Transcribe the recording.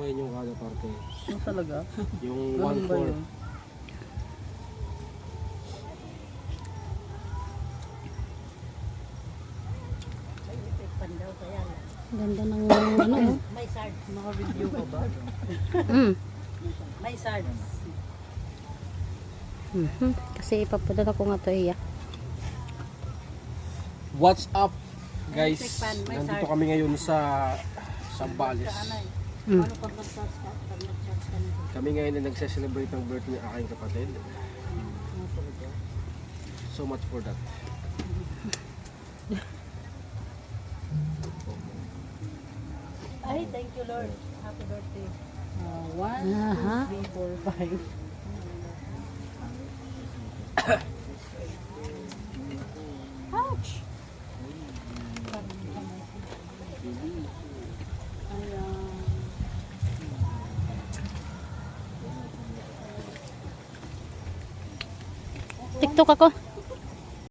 Yung kada parte. Ano talaga? Yung Ganun ba 1/4. yun? Ganda ng ano. May sard. Naka-video ka ba? May sard. Kasi ipapadala ko nga to iya. What's up, guys? May Nandito sard. kami ngayon sa Sambales. Mm. Ano pag nag-charge ka? Pag nag-charge ka nito. Kami ngayon ay nagse-celebrate ng birthday ng aking kapatid. So much for that. Ay, thank you Lord. Happy birthday. 1, Aha. 2, 3, 4, 5. Ouch! TikTok ako.